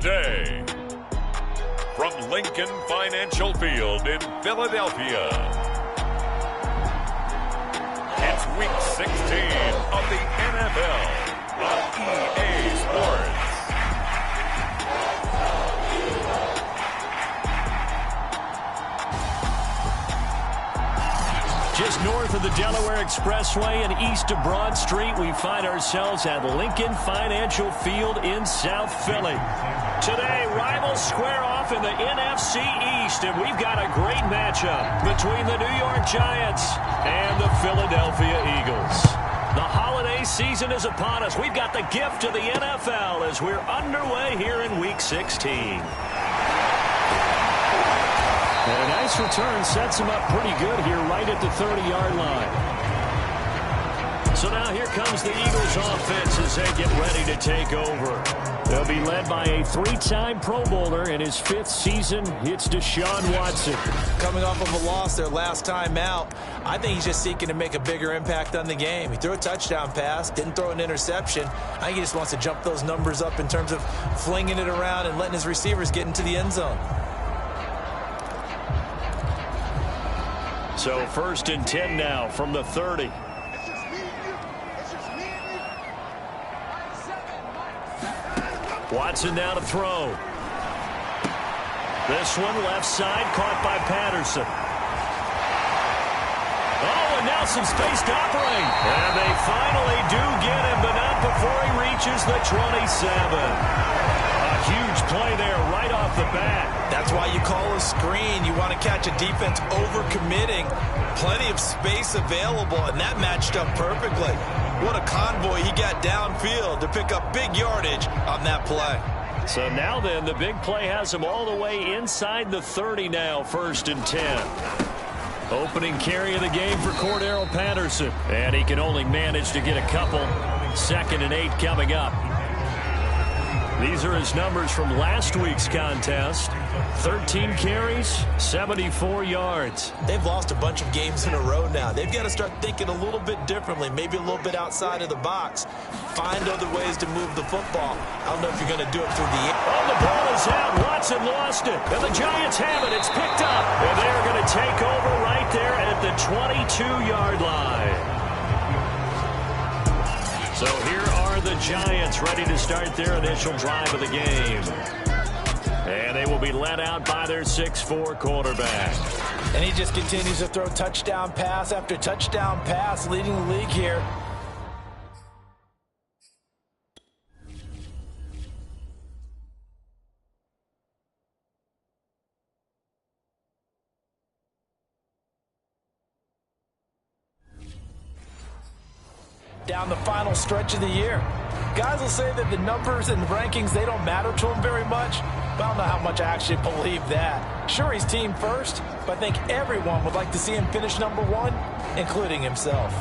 today. From Lincoln Financial Field in Philadelphia, it's Week 16 of the NFL on EA Sports. Just north of the Delaware Expressway and east of Broad Street, we find ourselves at Lincoln Financial Field in South Philly. Today, rivals square off in the NFC East, and we've got a great matchup between the New York Giants and the Philadelphia Eagles. The holiday season is upon us. We've got the gift of the NFL as we're underway here in Week 16. And a nice return sets him up pretty good here right at the 30-yard line. So now here comes the Eagles offense as they get ready to take over. They'll be led by a three-time Pro Bowler in his fifth season. It's Deshaun Watson. Coming off of a loss their last time out, I think he's just seeking to make a bigger impact on the game. He threw a touchdown pass, didn't throw an interception. I think he just wants to jump those numbers up in terms of flinging it around and letting his receivers get into the end zone. So 1st and 10 now from the 30. Watson now to throw. This one left side caught by Patterson. Oh, and now some space to operate. And they finally do get him, but not before he reaches the 27. A huge play there right off the bat. That's why you call a screen. You want to catch a defense over-committing. Plenty of space available, and that matched up perfectly. What a convoy he got downfield to pick up big yardage on that play. So now then, the big play has him all the way inside the 30 now, 1st and 10. Opening carry of the game for Cordero Patterson. And he can only manage to get a couple. 2nd and 8 coming up. These are his numbers from last week's contest. 13 carries, 74 yards. They've lost a bunch of games in a row now. They've got to start thinking a little bit differently, maybe a little bit outside of the box. Find other ways to move the football. I don't know if you're going to do it through the air. Oh, the ball is out. Watson lost it. And the Giants have it. It's picked up. And they're going to take over right there at the 22-yard line. So here are the Giants ready to start their initial drive of the game. And they will be led out by their 6'4" quarterback. And he just continues to throw touchdown pass after touchdown pass, leading the league here. Down the final stretch of the year. Guys will say that the numbers and the rankings, they don't matter to them very much. But I don't know how much I actually believe that. Sure, he's team first, but I think everyone would like to see him finish number 1, including himself.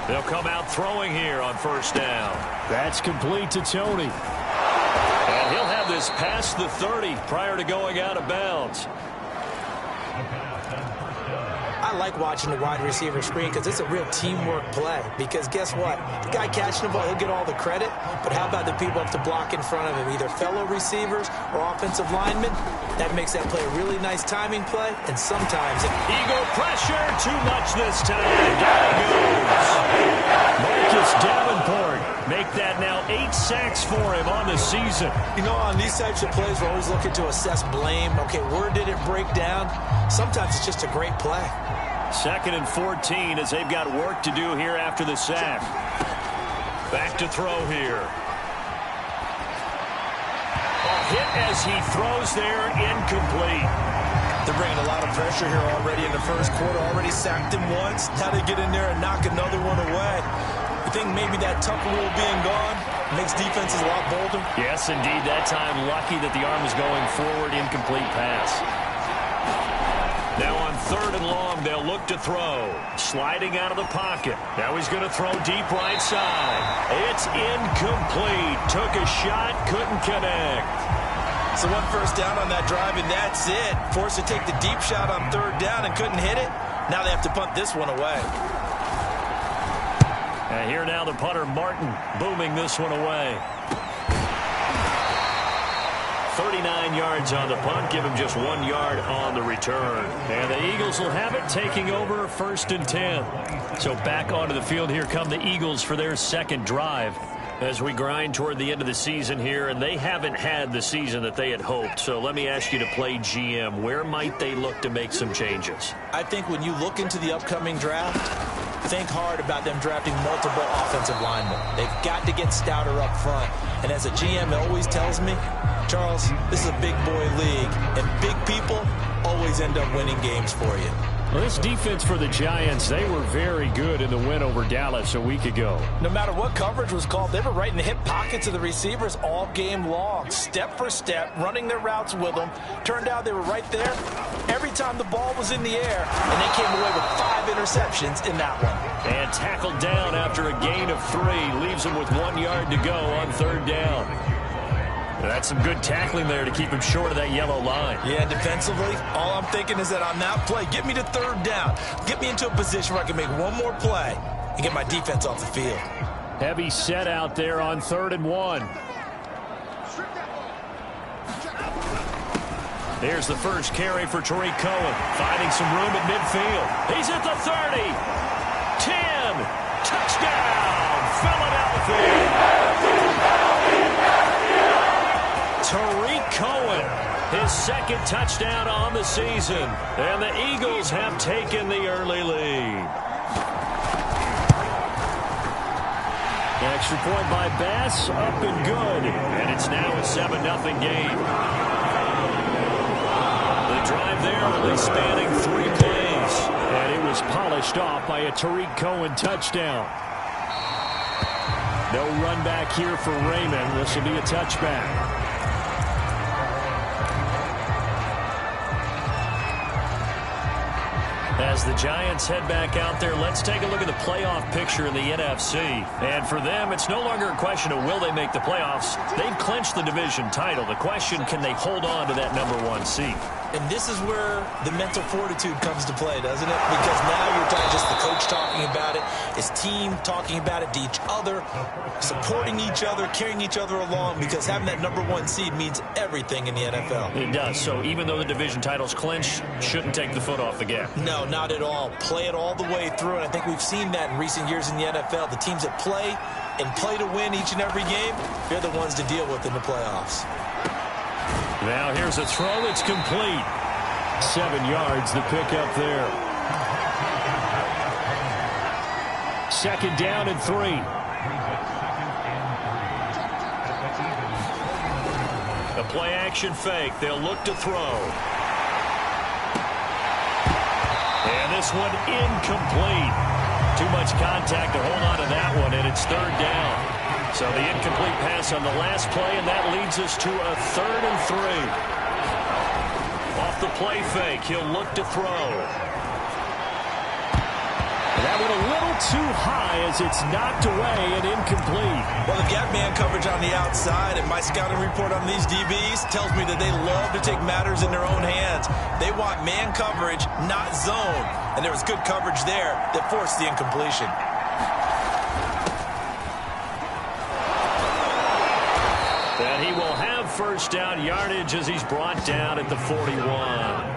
They'll come out throwing here on 1st down. That's complete to Tony. And he'll have this past the 30 prior to going out of bounds. I like watching the wide receiver screen because it's a real teamwork play. Because guess what? The guy catching the ball, he'll get all the credit. But how about the people up to block in front of him, either fellow receivers or offensive linemen? That makes that play a really nice timing play. And sometimes Eagle pressure, too much this time. Down he goes. Marcus Davenport make that now 8 sacks for him on the season. You know, on these types of plays, we're always looking to assess blame. Okay, where did it break down? Sometimes it's just a great play. 2nd and 14 as they've got work to do here after the sack. Back to throw here. A hit as he throws there, incomplete. They're bringing a lot of pressure here already in the first quarter. Already sacked him once. Now they get in there and knock another one away. You think maybe that Tucker rule being gone makes defenses a lot bolder? Yes, indeed. That time, lucky that the arm was going forward, incomplete pass. Now on 3rd and long, they'll look to throw. Sliding out of the pocket. Now he's going to throw deep right side. It's incomplete. Took a shot, couldn't connect. So one first down on that drive, and that's it. Forced to take the deep shot on third down and couldn't hit it. Now they have to punt this one away. And here now the punter, Martin, booming this one away. 39 yards on the punt, give him just 1 yard on the return. And the Eagles will have it, taking over 1st and 10. So back onto the field, here come the Eagles for their second drive as we grind toward the end of the season here, and they haven't had the season that they had hoped. So let me ask you to play GM. Where might they look to make some changes? I think when you look into the upcoming draft, think hard about them drafting multiple offensive linemen. They've got to get stouter up front. And as a GM, it always tells me, Charles, this is a big boy league, and big people always end up winning games for you. Well, this defense for the Giants, they were very good in the win over Dallas a week ago. No matter what coverage was called, they were right in the hip pockets of the receivers all game long, step for step, running their routes with them. Turned out they were right there every time the ball was in the air, and they came away with 5 interceptions in that one. And tackled down after a gain of 3, leaves them with 1 yard to go on third down. That's some good tackling there to keep him short of that yellow line. Yeah, defensively, all I'm thinking is that on that play, get me to third down. Get me into a position where I can make one more play and get my defense off the field. Heavy set out there on 3rd and 1. There's the first carry for Tariq Cohen, finding some room at midfield. He's at the 30. 10. Touchdown, Philadelphia. Tariq Cohen, his second touchdown on the season. And the Eagles have taken the early lead. Extra point by Bass, up and good. And it's now a 7-0 game. The drive there only spanning 3 plays. And it was polished off by a Tariq Cohen touchdown. No run back here for Raymond. This will be a touchback. As the Giants head back out there, let's take a look at the playoff picture in the NFC. And for them, it's no longer a question of will they make the playoffs. They've clinched the division title. The question, can they hold on to that #1 seed? And this is where the mental fortitude comes to play, doesn't it? Because now you're talking just the coach talking about it, his team talking about it to each other, supporting each other, carrying each other along, because having that #1 seed means everything in the NFL. It does. So even though the division title's clinched, shouldn't take the foot off the gas. No, not at all. Play it all the way through, and I think we've seen that in recent years in the NFL. The teams that play and play to win each and every game, they're the ones to deal with in the playoffs. Now here's a throw that's complete. 7 yards, the pickup there. 2nd down and 3. A play action fake. They'll look to throw. And this one incomplete. Too much contact to hold on to that one, and it's 3rd down. So the incomplete pass on the last play, and that leads us to a 3rd and 3. Off the play fake, he'll look to throw. That went a little too high as it's knocked away and incomplete. Well, they've got man coverage on the outside, and my scouting report on these DBs tells me that they love to take matters in their own hands. They want man coverage, not zone. And there was good coverage there that forced the incompletion. And he will have first down yardage as he's brought down at the 41.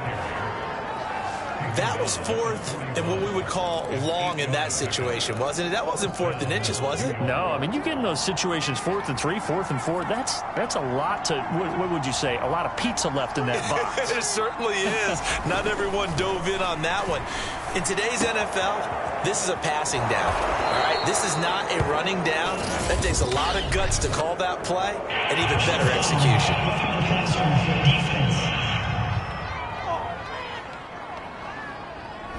That was 4th and what we would call long in that situation, wasn't it? That wasn't 4th and inches, was it? No, I mean, you get in those situations 4th and 3, 4th and 4. That's a lot to, what would you say, a lot of pizza left in that box. It certainly is. Not everyone dove in on that one. In today's NFL, this is a passing down, all right? This is not a running down. That takes a lot of guts to call that play and even better execution.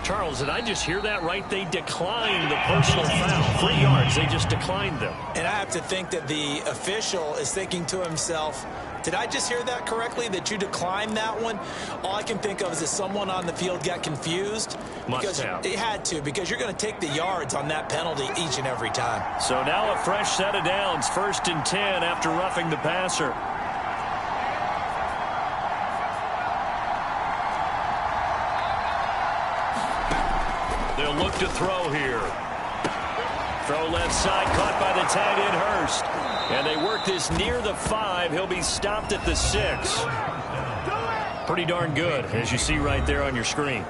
Charles, did I just hear that right? They declined the personal foul. 3 yards, they just declined them. And I have to think that the official is thinking to himself, did I just hear that correctly, that you declined that one? All I can think of is that someone on the field got confused. Must have. It had to, because you're going to take the yards on that penalty each and every time. So now a fresh set of downs, 1st and 10 after roughing the passer. look to throw here. Throw left side, caught by the tight end Hurst. And they work this near the 5. He'll be stopped at the 6. Pretty darn good, as you see right there on your screen.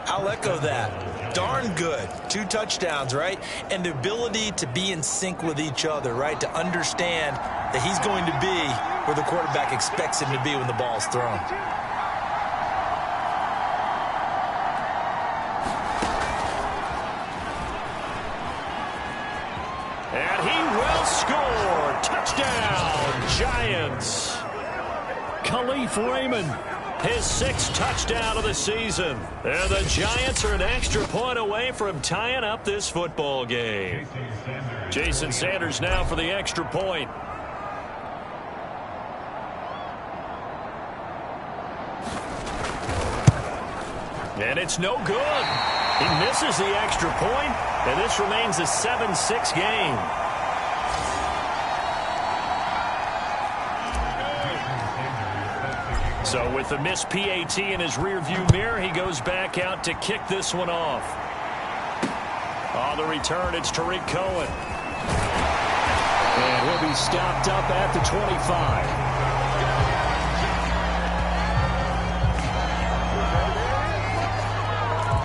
I'll echo that. Darn good. 2 touchdowns, right? And the ability to be in sync with each other, right? To understand that he's going to be where the quarterback expects him to be when the ball's thrown. And he will score. Touchdown, Giants. Khalif Raymond, his 6th touchdown of the season. And the Giants are an extra point away from tying up this football game. Jason Sanders now for the extra point. And it's no good. He misses the extra point, and this remains a 7-6 game. So with the missed PAT in his rearview mirror, he goes back out to kick this one off. On the return, it's Tariq Cohen. And he'll be stopped up at the 25.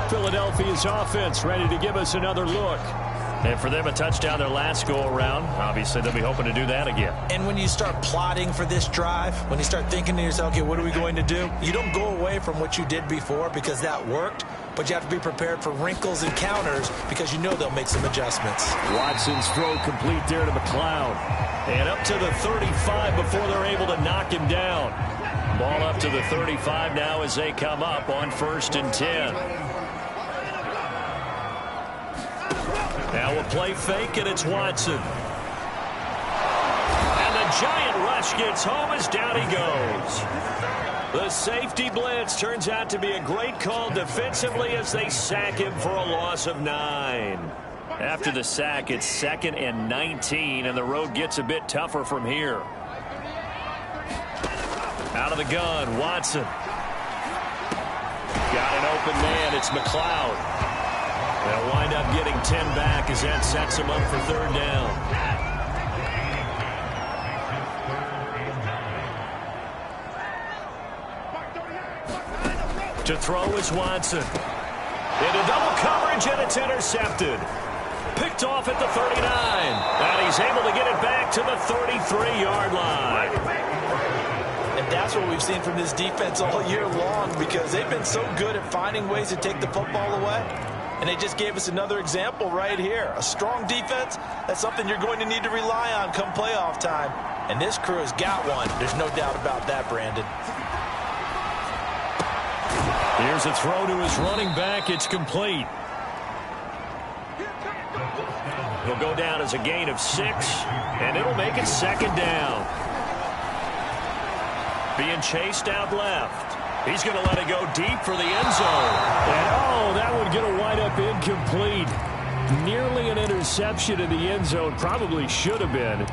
Philadelphia's offense ready to give us another look. And for them, a touchdown their last go-around. Obviously, they'll be hoping to do that again. And when you start plotting for this drive, when you start thinking to yourself, okay, what are we going to do? You don't go away from what you did before because that worked, but you have to be prepared for wrinkles and counters because you know they'll make some adjustments. Watson's throw complete there to McLeod. And up to the 35 before they're able to knock him down. Ball up to the 35 now as they come up on 1st and 10. Now a play fake, and it's Watson. And the giant rush gets home as down he goes. The safety blitz turns out to be a great call defensively as they sack him for a loss of 9. After the sack, it's 2nd and 19, and the road gets a bit tougher from here. Out of the gun, Watson. Got an open man, it's McLeod. They'll wind up getting 10 back as that sets them up for 3rd down. To throw is Watson. Into double coverage, and it's intercepted. Picked off at the 39. And he's able to get it back to the 33-yard line. And that's what we've seen from this defense all year long because they've been so good at finding ways to take the football away. And they just gave us another example right here. A strong defense, that's something you're going to need to rely on come playoff time. And this crew has got one. There's no doubt about that, Brandon. Here's a throw to his running back. It's complete. He'll go down as a gain of 6, and it'll make it 2nd down. Being chased out left. He's going to let it go deep for the end zone. And, oh, that would get a wind-up incomplete. Nearly an interception in the end zone. Probably should have been.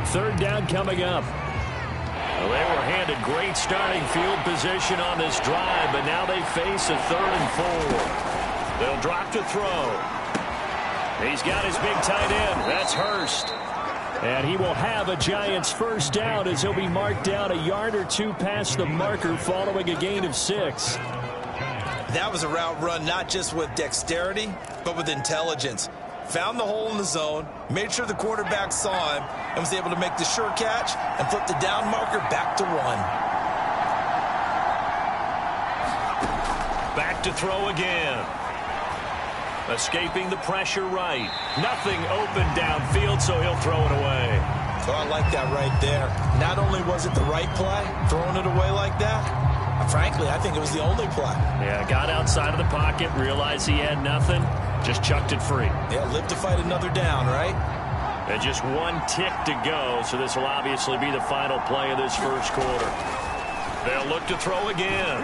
3rd down coming up. Well, they were handed great starting field position on this drive, but now they face a 3rd and 4. They'll drop to throw. He's got his big tight end. That's Hurst. And he will have a Giants 1st down as he'll be marked down a yard or 2 past the marker following a gain of 6. That was a route run not just with dexterity, but with intelligence. Found the hole in the zone, made sure the quarterback saw him, and was able to make the sure catch and flip the down marker back to 1. Back to throw again. Escaping the pressure right. Nothing open downfield, so he'll throw it away. So I like that right there. Not only was it the right play, throwing it away like that, frankly, I think it was the only play. Yeah, got outside of the pocket, realized he had nothing, just chucked it free. Yeah, live to fight another down, right? And just 1 tick to go, so this will obviously be the final play of this 1st quarter. They'll look to throw again.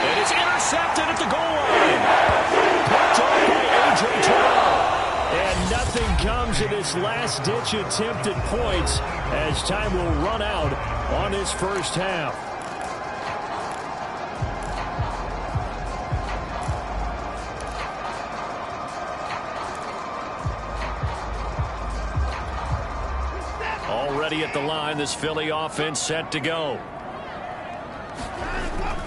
And it's intercepted at the goal line. Picked off by A.J. Terrell. And nothing comes of this last-ditch attempt at points as time will run out on this 1st half. ready at the line. This Philly offense set to go.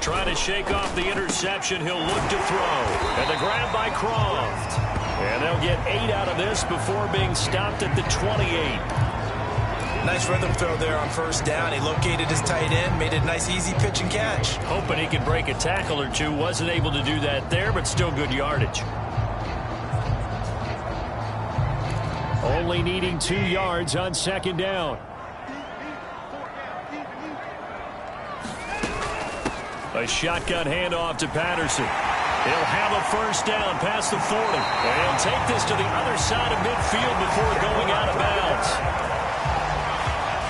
Trying to shake off the interception. He'll look to throw. And the grab by Croft. And they'll get 8 out of this before being stopped at the 28. Nice rhythm throw there on first down. He located his tight end, made it a nice easy pitch and catch. Hoping he could break a tackle or two. Wasn't able to do that there, but still good yardage. Only needing 2 yards on second down. A shotgun handoff to Patterson. He'll have a first down past the 40. And he'll take this to the other side of midfield before going out of bounds.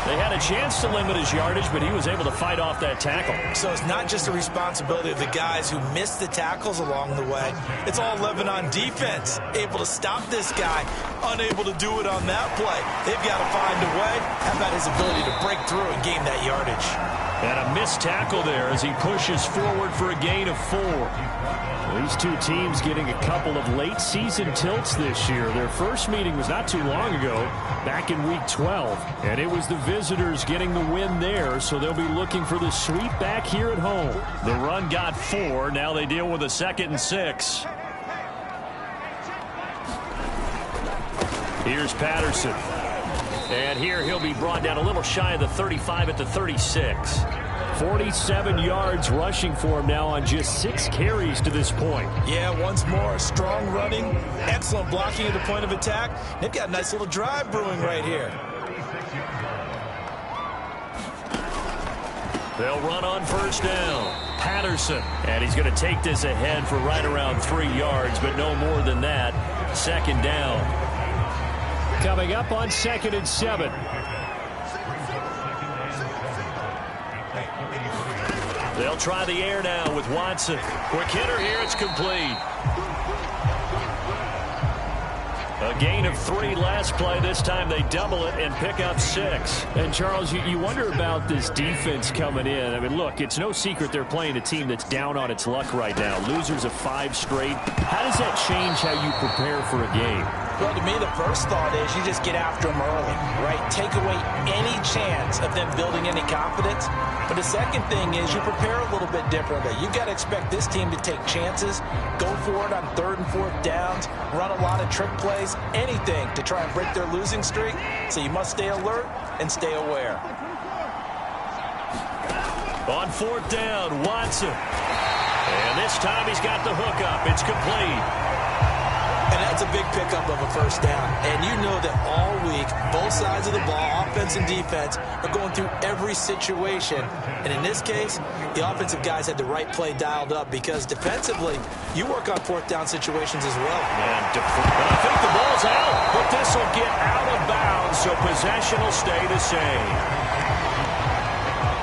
They had a chance to limit his yardage, but he was able to fight off that tackle. So it's not just the responsibility of the guys who missed the tackles along the way. It's all living on defense. Able to stop this guy, unable to do it on that play. They've got to find a way. How about his ability to break through and gain that yardage? And a missed tackle there as he pushes forward for a gain of 4. These two teams getting a couple of late season tilts this year. Their first meeting was not too long ago, back in week 12. And it was the visitors getting the win there, so they'll be looking for the sweep back here at home. The run got 4. Now they deal with a 2nd and 6. Here's Patterson. And here he'll be brought down a little shy of the 35 at the 36. 47 yards rushing for him now on just 6 carries to this point. Yeah, once more, strong running, excellent blocking at the point of attack. They've got a nice little drive brewing right here. They'll run on first down. Patterson. And he's going to take this ahead for right around 3 yards, but no more than that. 2nd down. Coming up on 2nd and 7. They'll try the air now with Watson. Quick hitter here. It's complete. A gain of 3 last play. This time they double it and pick up 6. And, Charles, you wonder about this defense coming in. I mean, look, it's no secret they're playing a team that's down on its luck right now. Losers of 5 straight. How does that change how you prepare for a game? Well, to me, the first thought is you just get after them early, right? Take away any chance of them building any confidence. But the second thing is you prepare a little bit differently. You've got to expect this team to take chances, go for it on 3rd and 4th downs, run a lot of trick plays, anything to try and break their losing streak. So you must stay alert and stay aware. On 4th down, Watson. And this time he's got the hook up. It's complete. And that's a big pickup of a first down. And you know that all week, both sides of the ball, offense and defense, are going through every situation. And in this case, the offensive guys had the right play dialed up because defensively, you work on 4th down situations as well. And I think the ball's out, but this will get out of bounds, so possession will stay the same.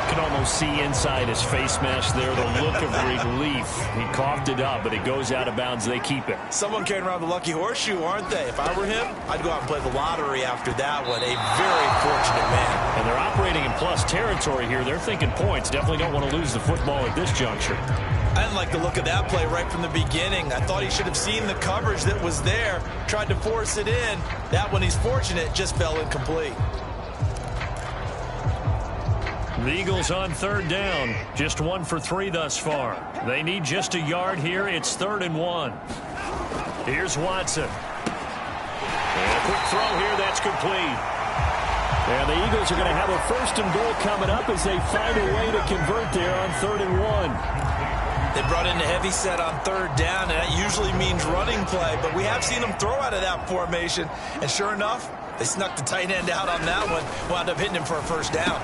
You can almost see inside his face mask there the look of relief. He coughed it up, but it goes out of bounds. They keep it. Someone carrying around the lucky horseshoe, aren't they? If I were him, I'd go out and play the lottery after that one. A very fortunate man. And they're operating in plus territory here. They're thinking points. Definitely don't want to lose the football at this juncture. I didn't like the look of that play right from the beginning. I thought he should have seen the coverage that was there, tried to force it in. That one, he's fortunate, just fell incomplete. The Eagles on 3rd down. Just 1 for 3 thus far. They need just a yard here. It's 3rd and 1. Here's Watson. And a quick throw here. That's complete. And the Eagles are going to have a 1st and goal coming up as they find a way to convert there on 3rd and 1. They brought in a heavy set on 3rd down, and that usually means running play. But we have seen them throw out of that formation. And sure enough, they snuck the tight end out on that one. Wound up hitting him for a first down.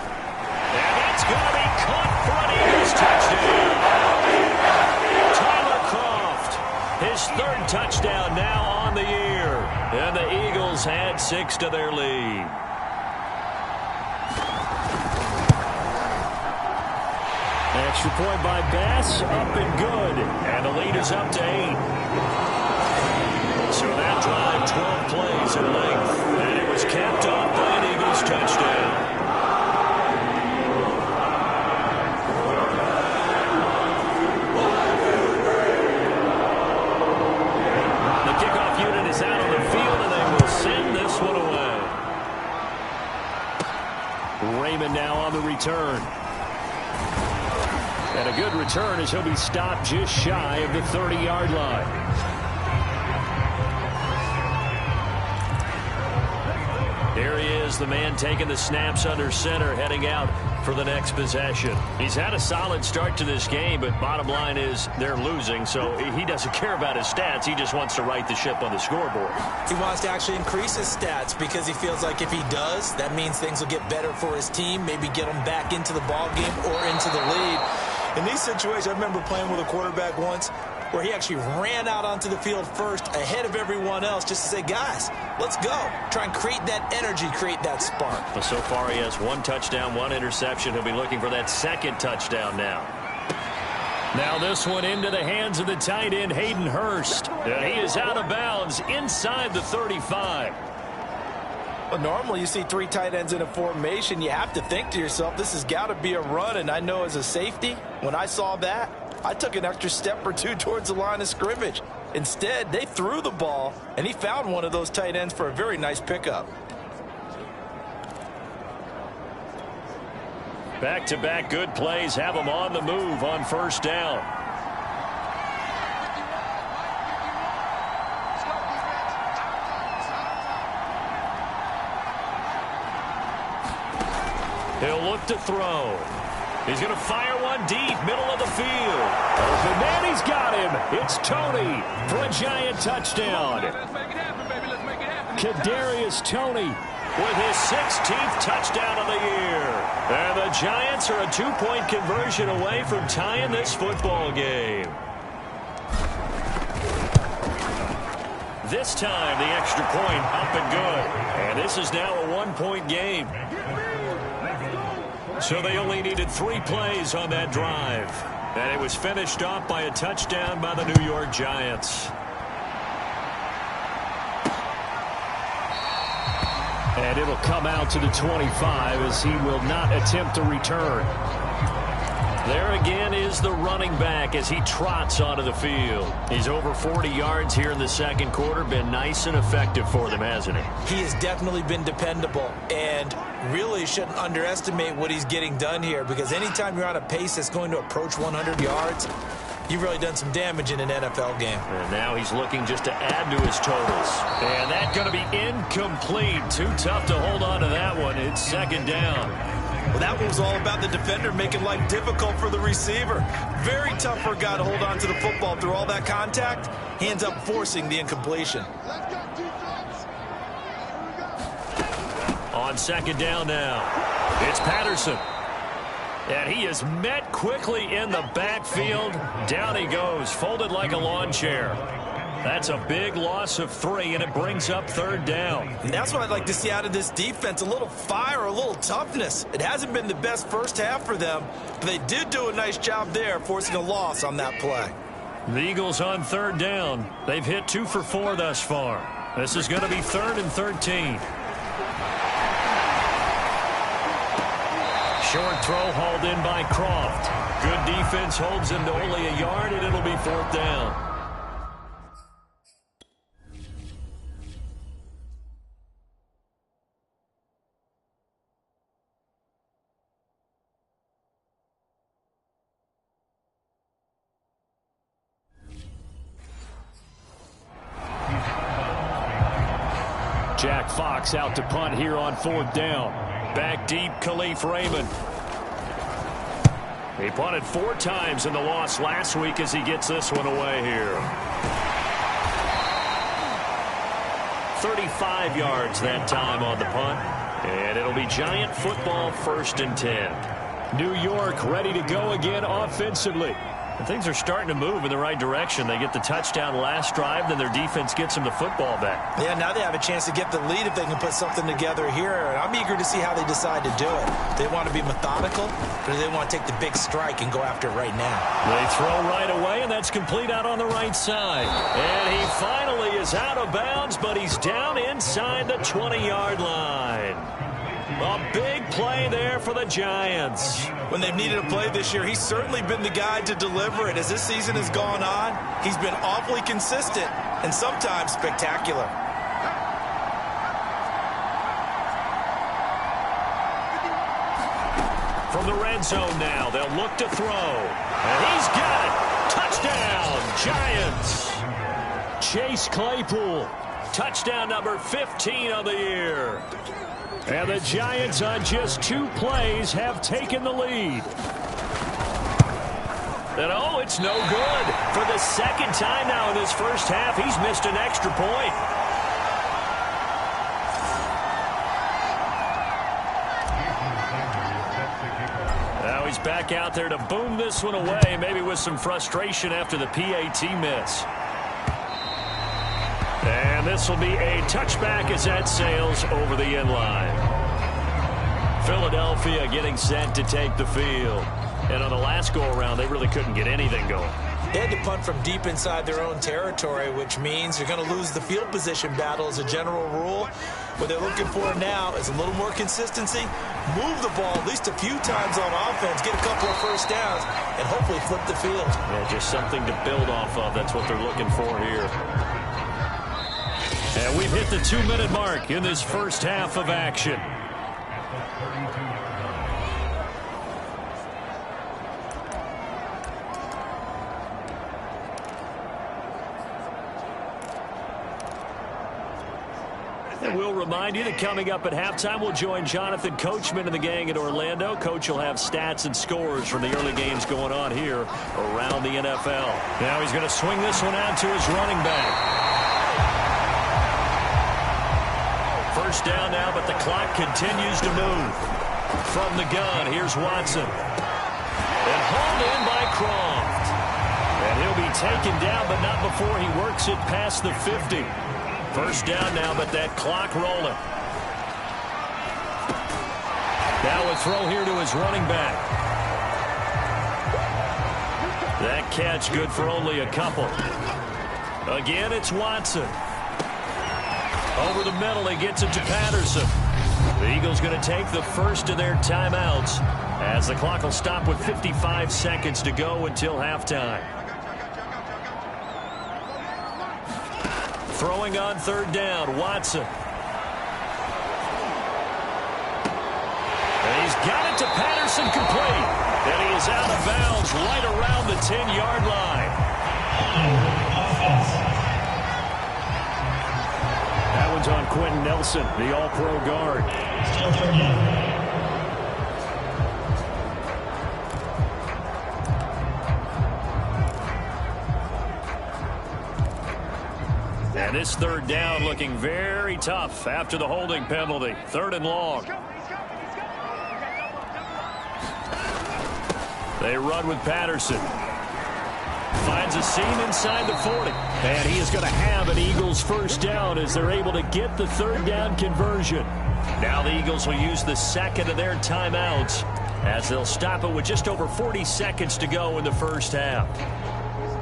And that's going to be caught for an Eagles touchdown. Tyler Croft, his 3rd touchdown now on the year. And the Eagles add 6 to their lead. Extra point by Bass, up and good. And the lead is up to 8. So that drive, 12 plays in length. And it was capped off by an Eagles touchdown. Raymond now on the return. And a good return as he'll be stopped just shy of the 30-yard line. Here he is, the man taking the snaps under center, heading out for the next possession. He's had a solid start to this game, but bottom line is they're losing, so he doesn't care about his stats. He just wants to right the ship on the scoreboard. He wants to actually increase his stats because he feels like if he does, that means things will get better for his team, maybe get them back into the ball game or into the lead. In these situations, I remember playing with a quarterback once where he actually ran out onto the field first ahead of everyone else just to say, guys, let's go. Try and create that energy, create that spark. Well, so far he has 1 touchdown, 1 interception. He'll be looking for that second touchdown now. Now this one into the hands of the tight end, Hayden Hurst. And he is out of bounds inside the 35. Well, normally you see 3 tight ends in a formation. You have to think to yourself, this has got to be a run. And I know as a safety, when I saw that, I took an extra step or 2 towards the line of scrimmage. Instead, they threw the ball, and he found one of those tight ends for a very nice pickup. Back-to-back good plays have them on the move on first down. He'll look to throw. He's going to fire one deep, middle of the field. Open man, he's got him. It's Toney for a Giant touchdown. Kadarius Toney with his 16th touchdown of the year. And the Giants are a 2-point conversion away from tying this football game. This time, the extra point up and good. And this is now a 1-point game. So they only needed 3 plays on that drive. And it was finished off by a touchdown by the New York Giants. And it'll come out to the 25 as he will not attempt to return. There again is the running back as he trots onto the field. He's over 40 yards here in the second quarter. Been nice and effective for them, hasn't he? He has definitely been dependable and really shouldn't underestimate what he's getting done here, because anytime you're on a pace that's going to approach 100 yards, you've really done some damage in an NFL game. And now he's looking just to add to his totals. And that's going to be incomplete. Too tough to hold on to that one. It's second down. Well, that one was all about the defender making life difficult for the receiver. Very tough for a guy to hold on to the football through all that contact. He ends up forcing the incompletion. On second down now, it's Patterson. And he is met quickly in the backfield. Down he goes, folded like a lawn chair. That's a big loss of 3, and it brings up third down. And that's what I'd like to see out of this defense, a little fire, a little toughness. It hasn't been the best first half for them, but they did do a nice job there, forcing a loss on that play. The Eagles on third down. They've hit 2 for 4 thus far. This is going to be 3rd and 13. Short throw hauled in by Croft. Good defense holds him to only a yard, and it'll be 4th down. Jack Fox out to punt here on 4th down. Back deep, Khalif Raymond. He punted 4 times in the loss last week as he gets this one away here. 35 yards that time on the punt. And it'll be Giant football, 1st and 10. New York ready to go again offensively. And things are starting to move in the right direction. They get the touchdown last drive, then their defense gets them the football back. Yeah, now they have a chance to get the lead if they can put something together here. And I'm eager to see how they decide to do it. Do they want to be methodical, or do they want to take the big strike and go after it right now? They throw right away, and that's complete out on the right side. And he finally is out of bounds, but he's down inside the 20-yard line. A big play there for the Giants. When they've needed a play this year, he's certainly been the guy to deliver it. As this season has gone on, he's been awfully consistent and sometimes spectacular. From the red zone now, they'll look to throw. And he's got it. Touchdown, Giants. Chase Claypool, touchdown number 15 on the year. And the Giants on just 2 plays have taken the lead. And oh, it's no good. For the second time now in this first half, he's missed an extra point. Now he's back out there to boom this one away, maybe with some frustration after the PAT miss. And this will be a touchback as that sails over the end line. Philadelphia getting set to take the field. And on the last go-around, they really couldn't get anything going. They had to punt from deep inside their own territory, which means you're going to lose the field position battle as a general rule. What they're looking for now is a little more consistency, move the ball at least a few times on offense, get a couple of first downs, and hopefully flip the field. Yeah, just something to build off of. That's what they're looking for here. And we've hit the 2-minute mark in this first half of action. And we'll remind you that coming up at halftime, we'll join Jonathan Coachman and the gang at Orlando. Coach will have stats and scores from the early games going on here around the NFL. Now he's going to swing this one out to his running back. First down now, but the clock continues to move. From the gun, here's Watson. And hauled in by Croft. And he'll be taken down, but not before he works it past the 50. First down now, but that clock rolling. Now a throw here to his running back. That catch good for only a couple. Again, it's Watson. Over the middle, he gets it to Patterson. The Eagles going to take the first of their timeouts as the clock will stop with 55 seconds to go until halftime. Throwing on third down, Watson. And he's got it to Patterson complete. And he is out of bounds right around the 10-yard line. That one's on Quentin Nelson, the all-pro guard. And this third down looking very tough after the holding penalty. Third and long. They run with Patterson. Finds a seam inside the 40. And he is going to have an Eagles first down as they're able to get the third down conversion. Now the Eagles will use the second of their timeouts as they'll stop it with just over 40 seconds to go in the first half.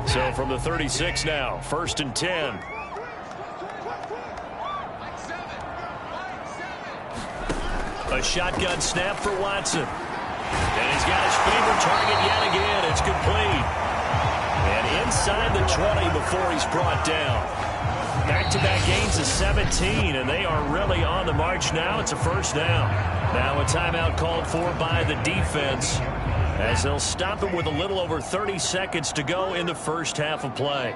So from the 36 now, first and 10. A shotgun snap for Watson. And he's got his favorite target yet again. It's complete. And inside the 20 before he's brought down. Back-to-back gains of 17, and they are really on the march now. It's a first down. Now a timeout called for by the defense as they'll stop it with a little over 30 seconds to go in the first half of play.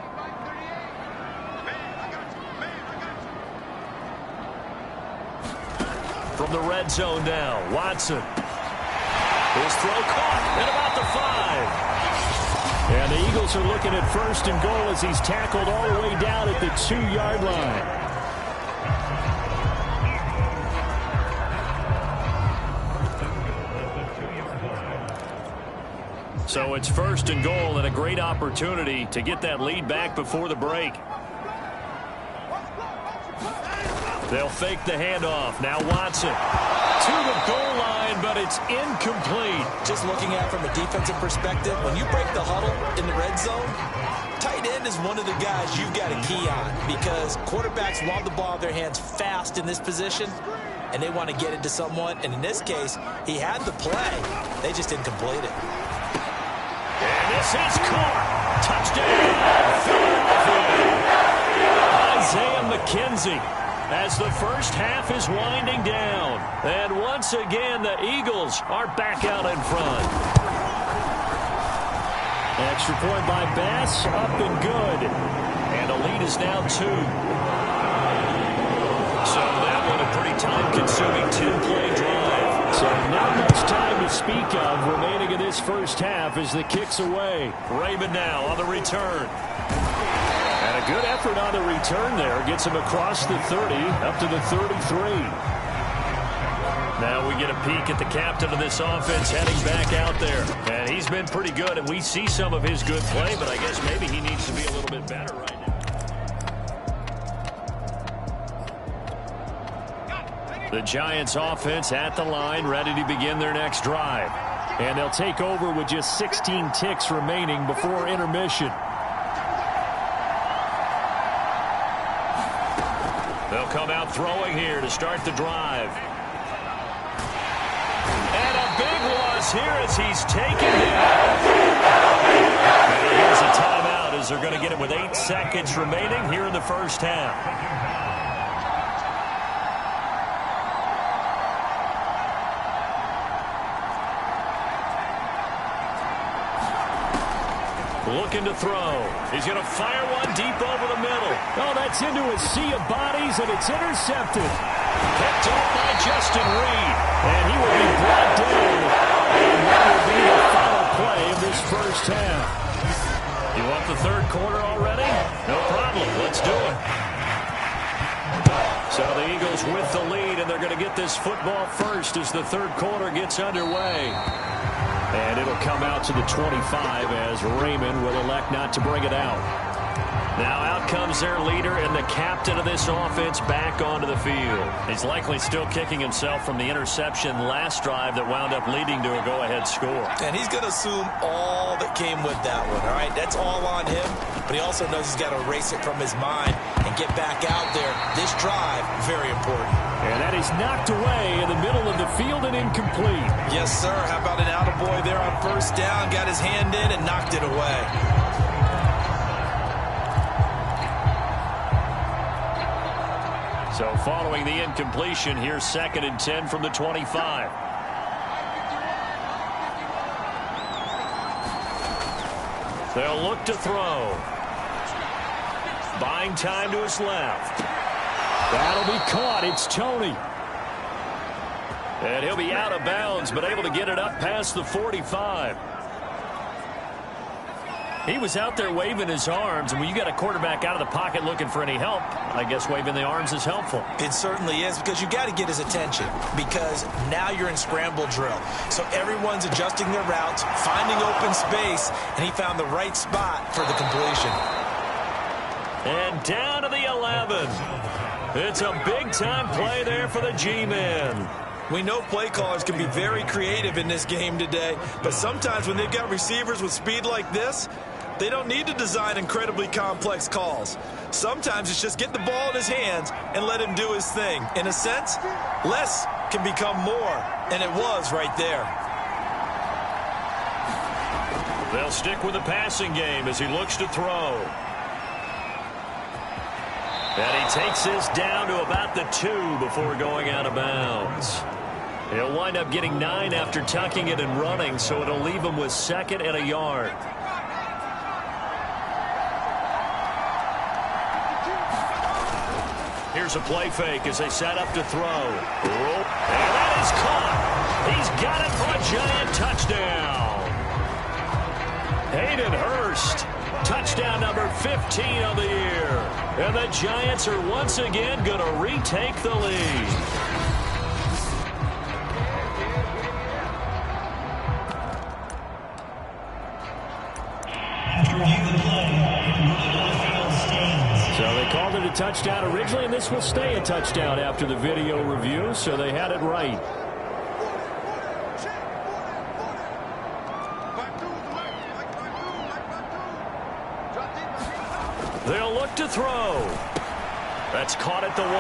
From the red zone now, Watson. His throw caught at about the 5. And the Eagles are looking at first and goal as he's tackled all the way down at the 2-yard line. So it's first and goal and a great opportunity to get that lead back before the break. They'll fake the handoff. Now Watson to the goal line, but it's incomplete. Just looking at it from a defensive perspective, when you break the huddle in the red zone, tight end is one of the guys you've got to key on because quarterbacks want the ball in their hands fast in this position, and they want to get it to someone. And in this case, he had the play. They just didn't complete it. And this is caught. Touchdown, Philadelphia. Isaiah McKenzie as the first half is winding down. And once again, the Eagles are back out in front. Extra point by Bass, up and good. And the lead is now 2. So that one a pretty time-consuming 10-play drive. So not much time to speak of remaining in this first half as the kick's away. Raymond now on the return. And a good effort on the return there. Gets him across the 30, up to the 33. Now we get a peek at the captain of this offense heading back out there. And he's been pretty good, and we see some of his good play, but I guess maybe he needs to be a little bit better right now. The Giants offense at the line, ready to begin their next drive. And they'll take over with just 16 ticks remaining before intermission. They'll come out throwing here to start the drive. And a big loss here as he's taken down. And here's a timeout as they're going to get it with 8 seconds remaining here in the first half. Looking to throw. He's going to fire one deep over the middle. Oh, that's into a sea of bodies, and it's intercepted. Picked off by Justin Reed. And he will be brought down. And that will be the final play of this first half. You want the third quarter already? No problem. Let's do it. So the Eagles with the lead, and they're going to get this football first as the third quarter gets underway. And it'll come out to the 25 as Raymond will elect not to bring it out. Now out comes their leader and the captain of this offense back onto the field. He's likely still kicking himself from the interception last drive that wound up leading to a go-ahead score. And he's going to assume all that came with that one, all right? That's all on him, but he also knows he's got to erase it from his mind and get back out there. This drive, very important. And that is knocked away in the middle of the field and incomplete. Yes, sir. How about an attaboy there on first down? Got his hand in and knocked it away. So following the incompletion, here's 2nd and 10 from the 25. They'll look to throw. Buying time to his left. That'll be caught. It's Toney. And he'll be out of bounds, but able to get it up past the 45. He was out there waving his arms, and when you got a quarterback out of the pocket looking for any help, I guess waving the arms is helpful. It certainly is, because you got to get his attention, because now you're in scramble drill. So everyone's adjusting their routes, finding open space, and he found the right spot for the completion. And down to the 11. It's a big-time play there for the G-men. We know play callers can be very creative in this game today, but sometimes when they've got receivers with speed like this, they don't need to design incredibly complex calls. Sometimes it's just get the ball in his hands and let him do his thing. In a sense, less can become more, and it was right there. They'll stick with the passing game as he looks to throw. And he takes this down to about the 2 before going out of bounds. He'll wind up getting 9 after tucking it and running, so it'll leave him with 2nd and a yard. Here's a play fake as they set up to throw. And that is caught. He's got it for a Giant touchdown. Hayden Hurst, touchdown number 15 of the year. And the Giants are once again going to retake the lead. So they called it a touchdown originally, and this will stay a touchdown after the video review, so they had it right. They'll look to throw. That's caught at the 1.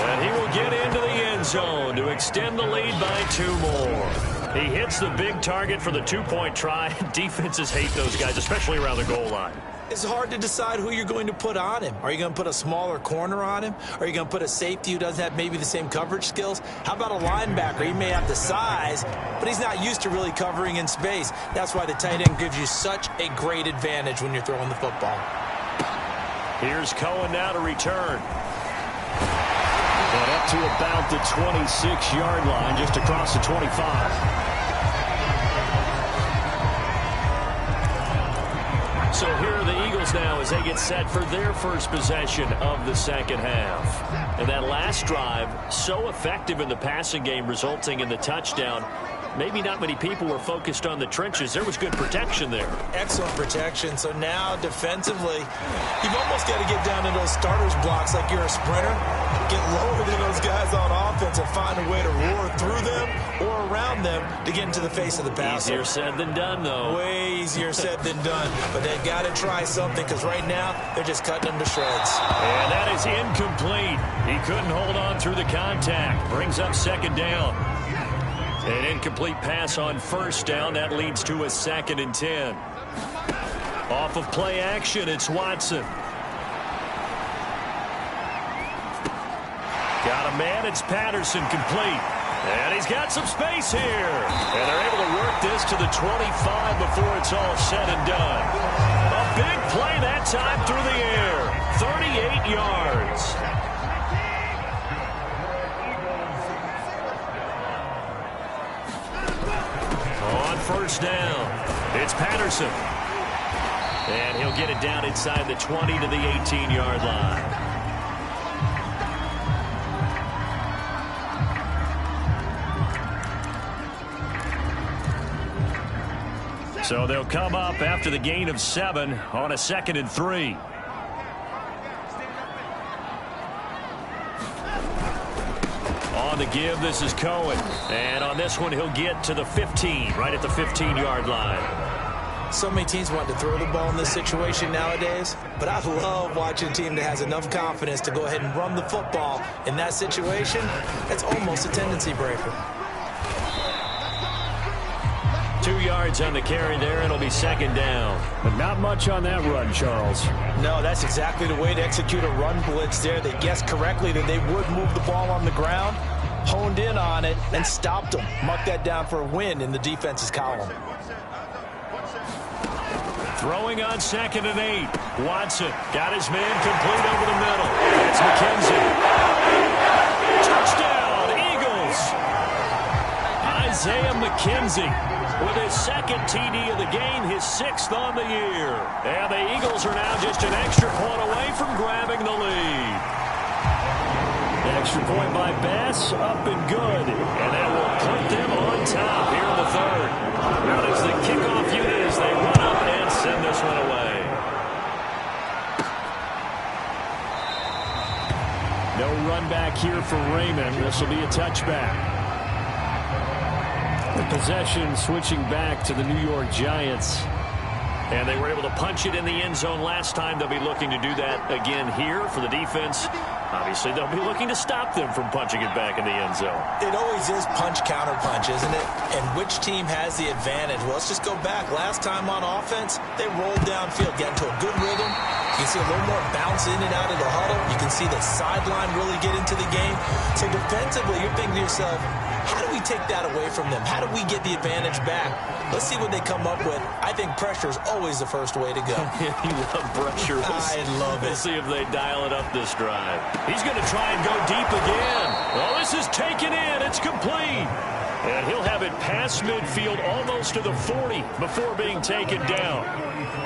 And he will get into the end zone to extend the lead by 2 more. He hits the big target for the 2-point try. Defenses hate those guys, especially around the goal line. It's hard to decide who you're going to put on him. Are you going to put a smaller corner on him? Are you going to put a safety who doesn't have maybe the same coverage skills? How about a linebacker? He may have the size, but he's not used to really covering in space. That's why the tight end gives you such a great advantage when you're throwing the football. Here's Cohen now to return. And up to about the 26-yard line, just across the 25. So here are the Eagles now as they get set for their first possession of the second half. And that last drive, so effective in the passing game, resulting in the touchdown. Maybe not many people were focused on the trenches. There was good protection there. Excellent protection. So now defensively, you've almost got to get down to those starters blocks like you're a sprinter. Get lower than those guys on offense and find a way to roar through them or around them to get into the face of the passer. Easier said than done, though. Way easier said than done. But they've got to try something because right now they're just cutting them to shreds. And that is incomplete. He couldn't hold on through the contact. Brings up second down. An incomplete pass on first down. That leads to a 2nd and 10. Off of play action, it's Watson. Got a man, it's Patterson, complete. And he's got some space here. And they're able to work this to the 25 before it's all said and done. A big play that time through the air. 38 yards. On first down, it's Patterson. And he'll get it down inside the 20 to the 18-yard line. So they'll come up after the gain of 7 on a 2nd and 3. On the give, this is Cohen. And on this one, he'll get to the 15, right at the 15-yard line. So many teams want to throw the ball in this situation nowadays, but I love watching a team that has enough confidence to go ahead and run the football. In that situation, that's almost a tendency breaker. 2 yards on the carry there. It'll be second down. But not much on that run, Charles. No, that's exactly the way to execute a run blitz there. They guessed correctly that they would move the ball on the ground, honed in on it, and stopped them. Marked that down for a win in the defense's column. Throwing on 2nd and 8. Watson got his man complete over the middle. It's McKenzie. Touchdown, Eagles. Isaiah McKenzie with his 2nd TD of the game, his 6th on the year. And the Eagles are now just an extra point away from grabbing the lead. The extra point by Bass, up and good. And that will put them on top here in the 3rd. Now as the kickoff unit as they run up and send this one away. No run back here for Raymond. This will be a touchback. The possession switching back to the New York Giants. And they were able to punch it in the end zone last time. They'll be looking to do that again here for the defense. Obviously, they'll be looking to stop them from punching it back in the end zone. It always is punch-counter-punch, isn't it? And which team has the advantage? Well, let's just go back. Last time on offense, they rolled downfield, get into a good rhythm. You can see a little more bounce in and out of the huddle. You can see the sideline really get into the game. So defensively, you're thinking to yourself, how do we take that away from them? How do we get the advantage back? Let's see what they come up with. I think pressure is always the first way to go. You love pressure. I love it. We'll see if they dial it up this drive. He's going to try and go deep again. Well, this is taken in. It's complete. And he'll have it past midfield almost to the 40 before being taken down.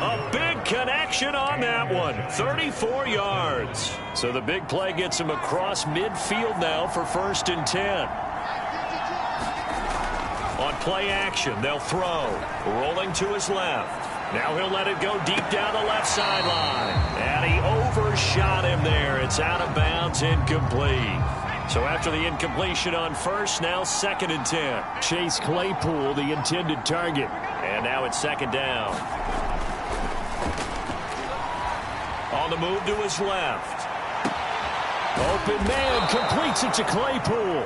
A big connection on that one. 34 yards. So the big play gets him across midfield now for 1st and 10. On play action, they'll throw. Rolling to his left. Now he'll let it go deep down the left sideline. And he overshot him there. It's out of bounds, incomplete. So after the incompletion on first, now 2nd and 10. Chase Claypool, the intended target. And now it's 2nd down. On the move to his left. Open man, completes it to Claypool.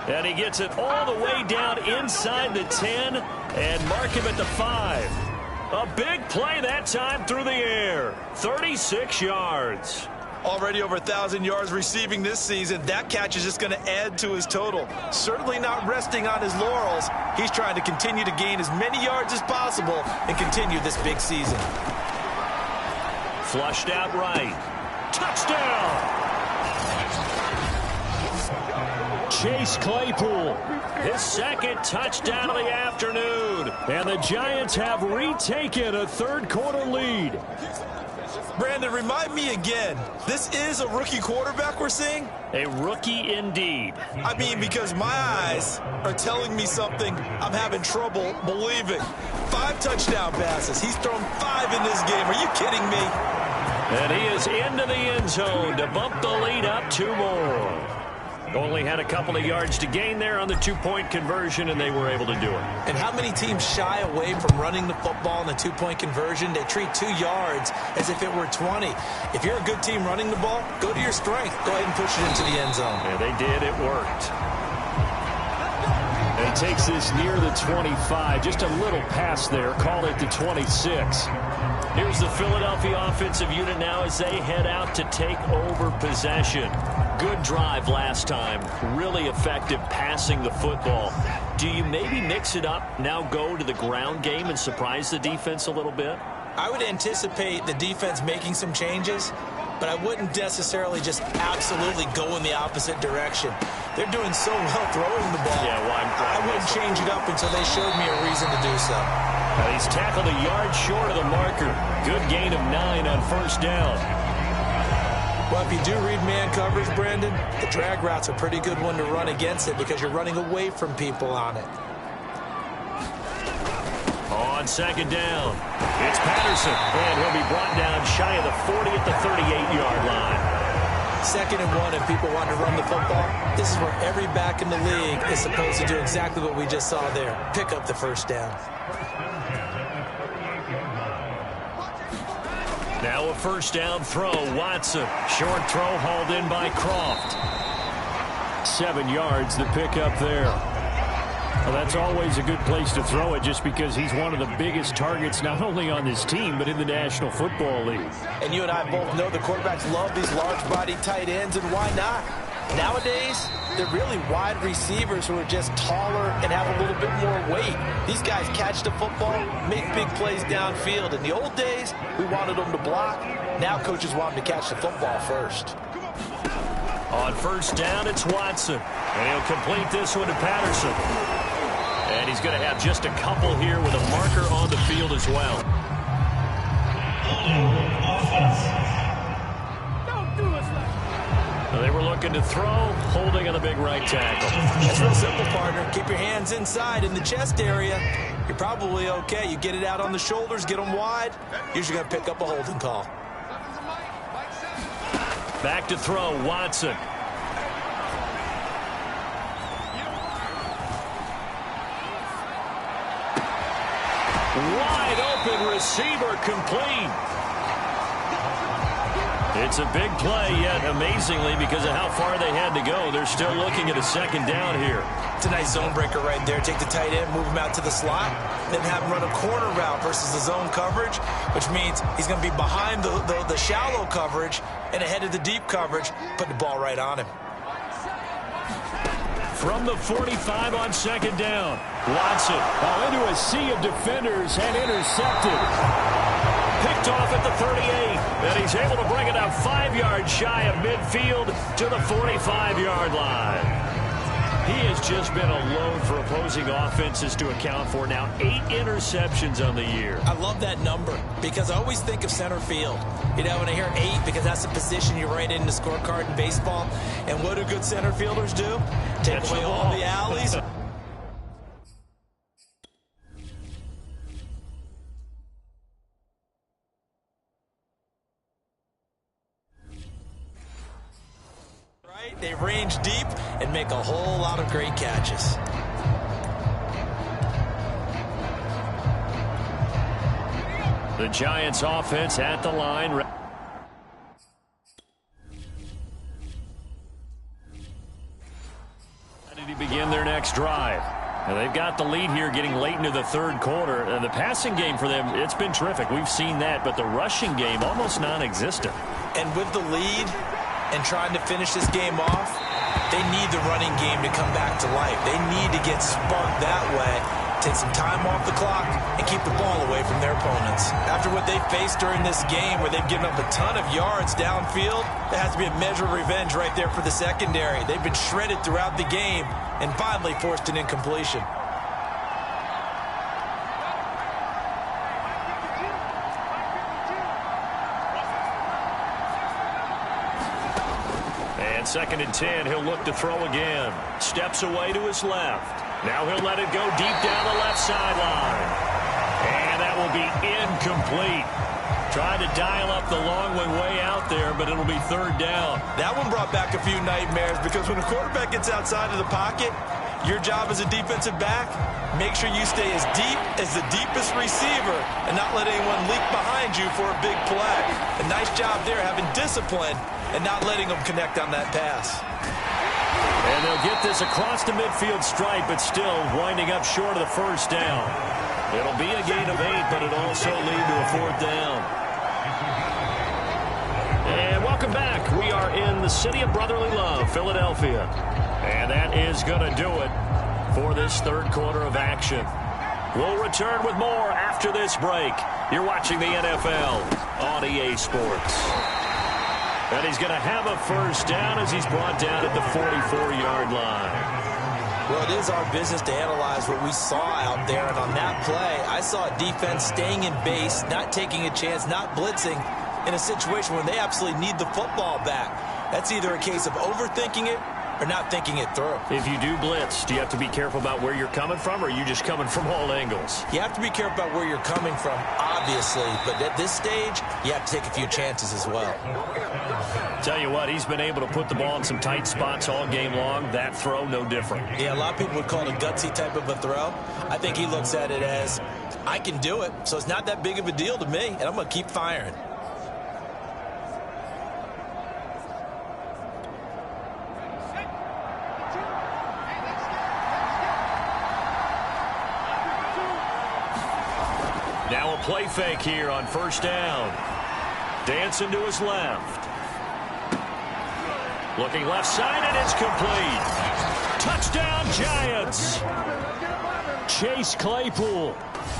And he gets it all the way down inside the 10 and mark him at the 5. A big play that time through the air. 36 yards. Already over 1,000 yards receiving this season. That catch is just going to add to his total. Certainly not resting on his laurels. He's trying to continue to gain as many yards as possible and continue this big season. Flushed out right. Touchdown! Chase Claypool, his second touchdown of the afternoon. And the Giants have retaken a third-quarter lead. Brandon, remind me again, this is a rookie quarterback we're seeing? A rookie indeed. I mean, because my eyes are telling me something I'm having trouble believing. 5 touchdown passes. He's thrown 5 in this game. Are you kidding me? And he is into the end zone to bump the lead up 2 more. Only had a couple of yards to gain there on the 2-point conversion, and they were able to do it. And how many teams shy away from running the football in the 2-point conversion? They treat 2 yards as if it were 20. If you're a good team running the ball, go to your strength. Go ahead and push it into the end zone. Yeah, they did. It worked. And he takes this near the 25. Just a little pass there. Call it the 26. Here's the Philadelphia offensive unit now as they head out to take over possession. Good drive last time. Really effective passing the football. Do you maybe mix it up, now go to the ground game and surprise the defense a little bit? I would anticipate the defense making some changes, but I wouldn't necessarily just absolutely go in the opposite direction. They're doing so well throwing the ball. Yeah, well, I wouldn't change it up until they showed me a reason to do so. He's tackled a yard short of the marker. Good gain of 9 on first down. Well, if you do read man coverage, Brandon, the drag route's a pretty good one to run against it because you're running away from people on it. On second down, it's Patterson, and he'll be brought down shy of the 40 at the 38-yard line. 2nd and 1, and people want to run the football. This is where every back in the league is supposed to do exactly what we just saw there. Pick up the first down. Now a first down throw. Watson. Short throw hauled in by Croft. 7 yards the pick up there. Well, that's always a good place to throw it just because he's one of the biggest targets not only on this team but in the National Football League. And you and I both know the quarterbacks love these large-bodied tight ends, and why not? Nowadays, they're really wide receivers who are just taller and have a little bit more weight. These guys catch the football, make big plays downfield. In the old days, we wanted them to block. Now coaches want them to catch the football first. On first down, it's Watson. And he'll complete this one to Patterson. And he's going to have just a couple here with a marker on the field as well. They were looking to throw, holding on the big right tackle. That's real simple, partner. Keep your hands inside in the chest area. You're probably okay. You get it out on the shoulders, get them wide. Usually going to pick up a holding call. Back to throw, Watson. Wide open receiver complete. It's a big play, yet amazingly, because of how far they had to go, they're still looking at a second down here. It's a nice zone breaker right there. Take the tight end, move him out to the slot, then have him run a corner route versus the zone coverage, which means he's going to be behind the shallow coverage and ahead of the deep coverage, put the ball right on him. From the 45 on second down, Watson. Into a sea of defenders and intercepted. Picked off at the 38, and he's able to bring it up 5 yards shy of midfield to the 45-yard line. He has just been a load for opposing offenses to account for. Now 8 interceptions on the year. I love that number because I always think of center field. You know, when I hear 8, because that's the position you write in the scorecard in baseball. And what do good center fielders do? Take away all the alleys. They range deep and make a whole lot of great catches. The Giants offense at the line. Ready to begin their next drive. And they've got the lead here getting late into the third quarter. The passing game for them, it's been terrific. We've seen that, but the rushing game almost non-existent. And with the lead and trying to finish this game off, they need the running game to come back to life. They need to get sparked that way, take some time off the clock, and keep the ball away from their opponents. After what they faced during this game where they've given up a ton of yards downfield, there has to be a measure of revenge right there for the secondary. They've been shredded throughout the game and finally forced an incompletion. And 2nd and 10, he'll look to throw again. Steps away to his left. Now he'll let it go deep down the left sideline. And that will be incomplete. Trying to dial up the long one way out there, but it'll be 3rd down. That one brought back a few nightmares because when a quarterback gets outside of the pocket, your job as a defensive back, make sure you stay as deep as the deepest receiver and not let anyone leak behind you for a big play. A nice job there having discipline and not letting them connect on that pass. And they'll get this across the midfield stripe, but still winding up short of the 1st down. It'll be a gain of 8, but it'll also lead to a 4th down. And welcome back. We are in the city of brotherly love, Philadelphia. And that is going to do it for this 3rd quarter of action. We'll return with more after this break. You're watching the NFL on EA Sports. And he's going to have a 1st down as he's brought down at the 44-yard line. Well, it is our business to analyze what we saw out there. And on that play, I saw a defense staying in base, not taking a chance, not blitzing in a situation where they absolutely need the football back. That's either a case of overthinking it or not thinking it through. If you do blitz, do you have to be careful about where you're coming from, or are you just coming from all angles? You have to be careful about where you're coming from, obviously. But at this stage, you have to take a few chances as well. Tell you what, he's been able to put the ball in some tight spots all game long. That throw, no different. Yeah, a lot of people would call it a gutsy type of a throw. I think he looks at it as, I can do it, so it's not that big of a deal to me, and I'm going to keep firing. Now a play fake here on 1st down. Dancing to his left. Looking left side, and it's complete. Touchdown, Giants. Chase Claypool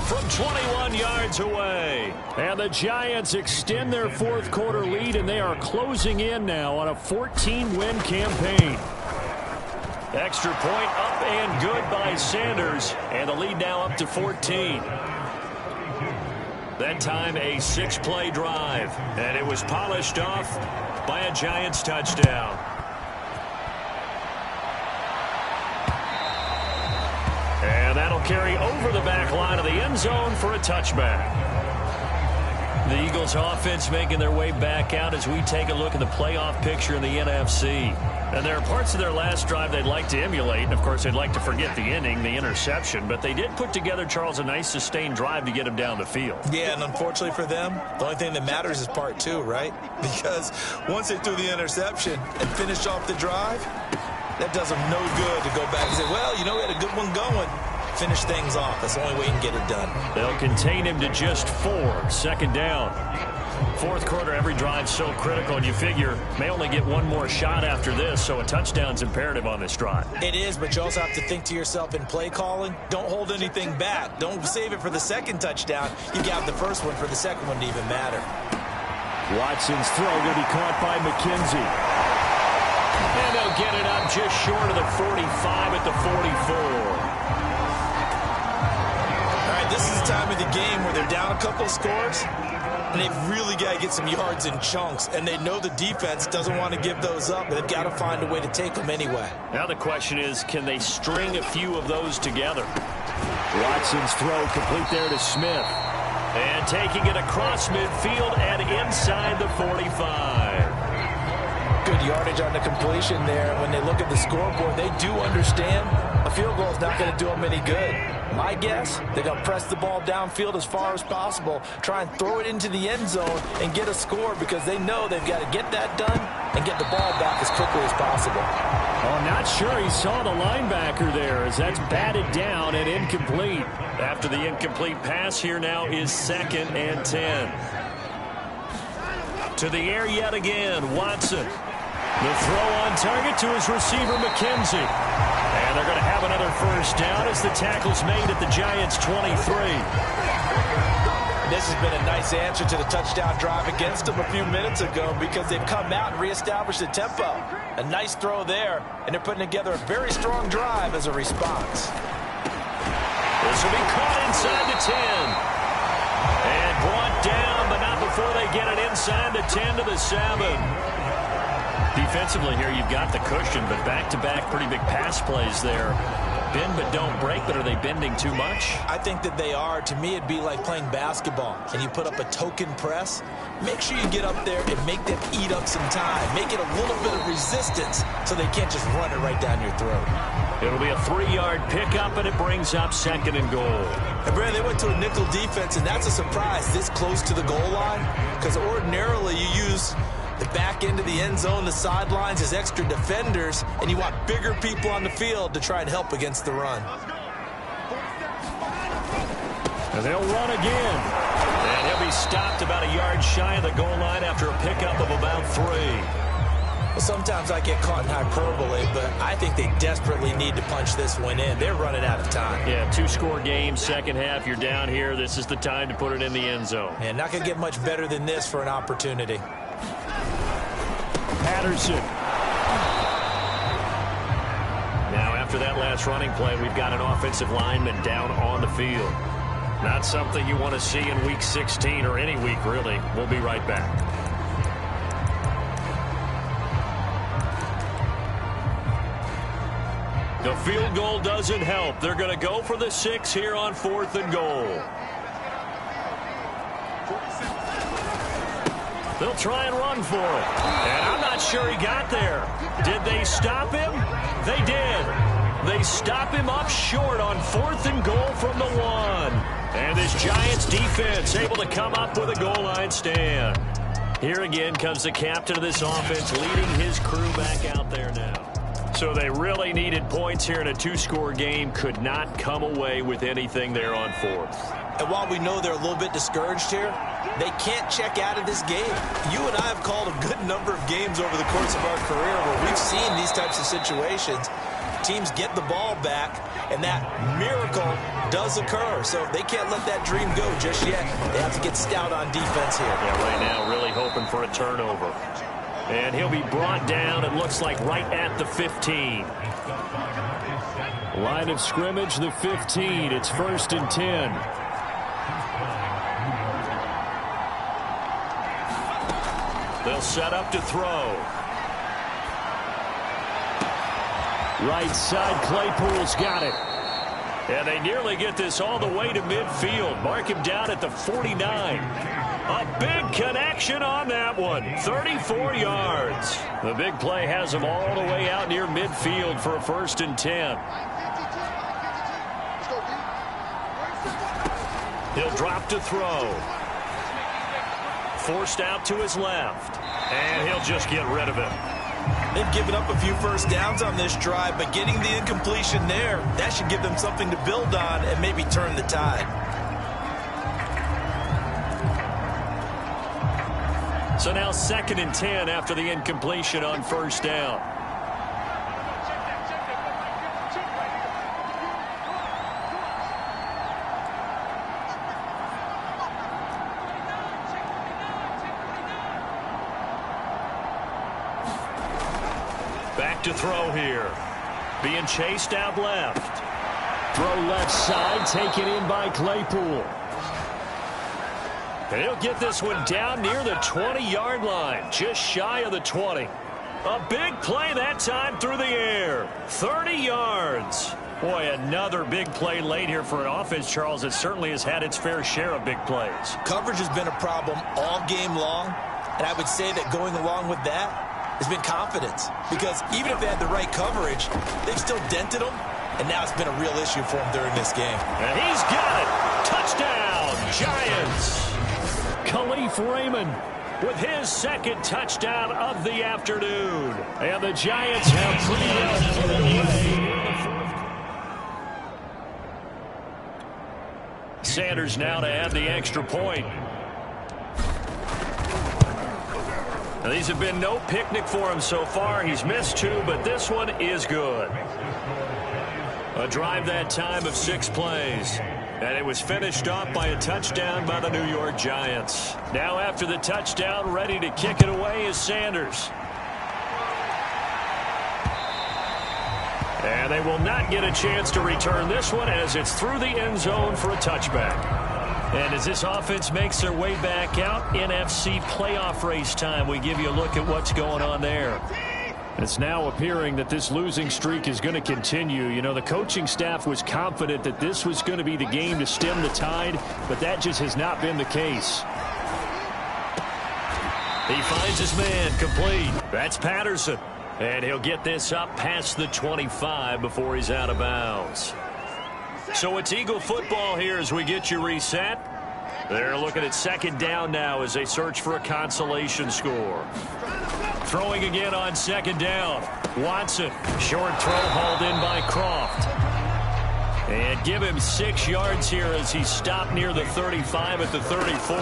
from 21 yards away. And the Giants extend their 4th quarter lead, and they are closing in now on a 14-win campaign. Extra point up and good by Sanders, and the lead now up to 14. That time a 6-play drive, and it was polished off by a Giants touchdown. And that'll carry over the back line of the end zone for a touchback. The Eagles offense making their way back out as we take a look at the playoff picture in the NFC. And there are parts of their last drive they'd like to emulate. And, of course, they'd like to forget the inning, the interception. But they did put together, Charles, a nice sustained drive to get him down the field. Yeah, and unfortunately for them, the only thing that matters is part 2, right? Because once they threw the interception and finished off the drive, that does them no good to go back and say, well, you know, we had a good one going. Finish things off. That's the only way you can get it done. They'll contain him to just 4. 2nd down. 4th quarter, every drive so critical, and you figure may only get one more shot after this, so a touchdown's imperative on this drive. It is, but you also have to think to yourself in play calling, don't hold anything back. Don't save it for the 2nd touchdown. You got the 1st one for the 2nd one to even matter. Watson's throw going to be caught by McKenzie. And they'll get it up just short of the 45 at the 44. This is the time of the game where they're down a couple of scores, and they've really got to get some yards in chunks, and they know the defense doesn't want to give those up, but they've got to find a way to take them anyway. Now the question is, can they string a few of those together? Watson's throw complete there to Smith. And taking it across midfield and inside the 45. Good yardage on the completion there. When they look at the scoreboard, they do understand a field goal is not going to do them any good. My guess, they're going to press the ball downfield as far as possible, try and throw it into the end zone and get a score because they know they've got to get that done and get the ball back as quickly as possible. Oh, not sure he saw the linebacker there as that's batted down and incomplete. After the incomplete pass, here now is 2nd and 10. To the air yet again, Watson. The throw on target to his receiver, McKenzie. And they're going to have another first down as the tackle's made at the Giants' 23. This has been a nice answer to the touchdown drive against them a few minutes ago because they've come out and reestablished the tempo. A nice throw there, and they're putting together a very strong drive as a response. This will be caught inside the 10. And brought down, but not before they get it inside the 10 to the 7. Defensively here, you've got the cushion, but back-to-back pretty big pass plays there. Bend but don't break, but are they bending too much? I think that they are. To me, it'd be like playing basketball, and you put up a token press. Make sure you get up there and make them eat up some time. Make it a little bit of resistance so they can't just run it right down your throat. It'll be a 3-yard pickup, and it brings up 2nd and goal. And, Brad, they went to a nickel defense, and that's a surprise this close to the goal line because ordinarily you use the back end of the end zone, the sidelines as extra defenders, and you want bigger people on the field to try and help against the run. And they'll run again. And he'll be stopped about a yard shy of the goal line after a pickup of about 3. Well, sometimes I get caught in hyperbole, but I think they desperately need to punch this one in. They're running out of time. Yeah, 2-score game, second half, you're down here. This is the time to put it in the end zone. And not going to get much better than this for an opportunity. Patterson. Now, after that last running play, we've got an offensive lineman down on the field. Not something you want to see in Week 16 or any week, really. We'll be right back. The field goal doesn't help. They're going to go for the 6 here on 4th and goal. They'll try and run for it. And I'm not sure he got there. Did they stop him? They did. They stop him up short on 4th and goal from the 1. And this Giants defense able to come up with a goal line stand. Here again comes the captain of this offense leading his crew back out there now. So they really needed points here in a 2-score game. Could not come away with anything there on 4th. And while we know they're a little bit discouraged here, they can't check out of this game. You and I have called a good number of games over the course of our career where we've seen these types of situations. Teams get the ball back, and that miracle does occur. So they can't let that dream go just yet. They have to get stout on defense here. Yeah, right now really hoping for a turnover. And he'll be brought down, it looks like, right at the 15. Line of scrimmage, the 15. It's 1st and 10. They'll set up to throw. Right side, Claypool's got it. And they nearly get this all the way to midfield. Mark him down at the 49. A big connection on that one. 34 yards. The big play has them all the way out near midfield for a 1st and 10. He'll drop to throw. Forced out to his left. And he'll just get rid of it. They've given up a few first downs on this drive, but getting the incompletion there, that should give them something to build on and maybe turn the tide. So now 2nd and 10 after the incompletion on 1st down. Back to throw here. Being chased out left. Throw left side, taken in by Claypool. And he'll get this one down near the 20-yard line, just shy of the 20. A big play that time through the air. 30 yards. Boy, another big play late here for an offense, Charles, that certainly has had its fair share of big plays. Coverage has been a problem all game long, and I would say that going along with that has been confidence, because even if they had the right coverage, they've still dented them, and now it's been a real issue for them during this game. And he's got it. Touchdown, Giants. Khalif Raymond with his second touchdown of the afternoon. And the Giants have pretty well put it away. Sanders now to add the extra point. Now, these have been no picnic for him so far. He's missed 2, but this one is good. A drive that time of 6 plays. And it was finished off by a touchdown by the New York Giants. Now after the touchdown, ready to kick it away is Sanders. And they will not get a chance to return this one as it's through the end zone for a touchback. And as this offense makes their way back out, NFC playoff race time, we give you a look at what's going on there. It's now appearing that this losing streak is going to continue. You know, the coaching staff was confident that this was going to be the game to stem the tide, but that just has not been the case. He finds his man complete. That's Patterson. And he'll get this up past the 25 before he's out of bounds. So it's Eagle football here as we get you reset. They're looking at second down now as they search for a consolation score. Throwing again on second down. Watson, short throw hauled in by Croft. And give him 6 yards here as he stopped near the 35 at the 34.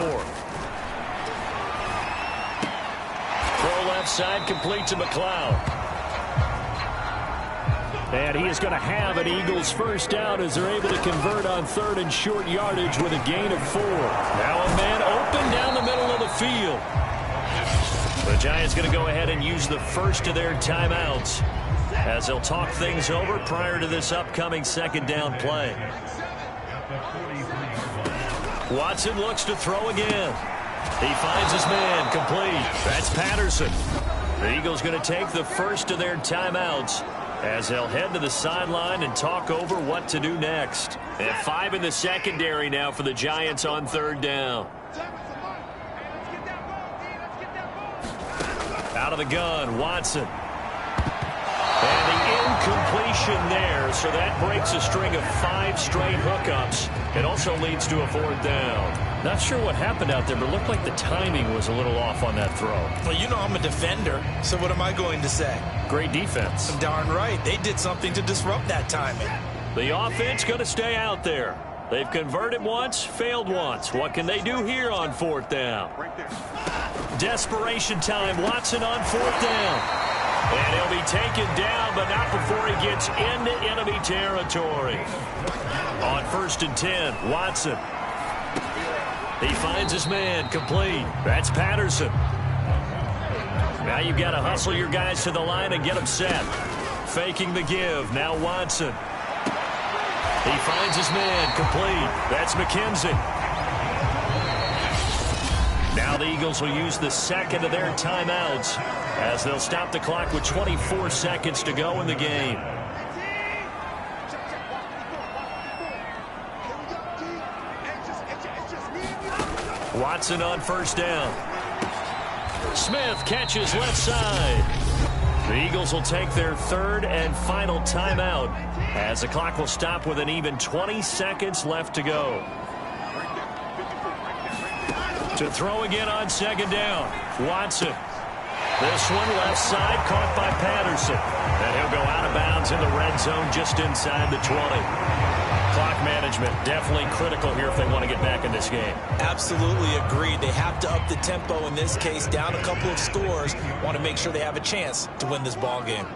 Throw left side, complete to McLeod. And he is going to have an Eagles first down as they're able to convert on 3rd and short yardage with a gain of 4. Now a man open down the middle of the field. The Giants going to go ahead and use the first of their timeouts as they'll talk things over prior to this upcoming second down play. Watson looks to throw again. He finds his man complete. That's Patterson. The Eagles going to take the first of their timeouts as they'll head to the sideline and talk over what to do next. They have 5 in the secondary now for the Giants on 3rd down. Out of the gun, Watson. And the incompletion there, so that breaks a string of 5 straight hookups. It also leads to a 4th down. Not sure what happened out there, but it looked like the timing was a little off on that throw. Well, you know I'm a defender, so what am I going to say? Great defense. Darn right. They did something to disrupt that timing. The offense going to stay out there. They've converted once, failed once. What can they do here on 4th down? Desperation time. Watson on 4th down. And he'll be taken down, but not before he gets into enemy territory. On 1st and 10, Watson. He finds his man complete. That's Patterson. Now you've got to hustle your guys to the line and get them set. Faking the give. Now Watson. He finds his man complete. That's McKenzie. Now the Eagles will use the second of their timeouts as they'll stop the clock with 24 seconds to go in the game. Watson on 1st down. Smith catches left side. The Eagles will take their 3rd and final timeout as the clock will stop with an even 20 seconds left to go. To throw again on 2nd down, Watson. This one left side caught by Patterson. And he'll go out of bounds in the red zone just inside the 20. Clock management definitely critical here if they want to get back in this game. Absolutely agreed. They have to up the tempo in this case, down a couple of scores. Want to make sure they have a chance to win this ball game.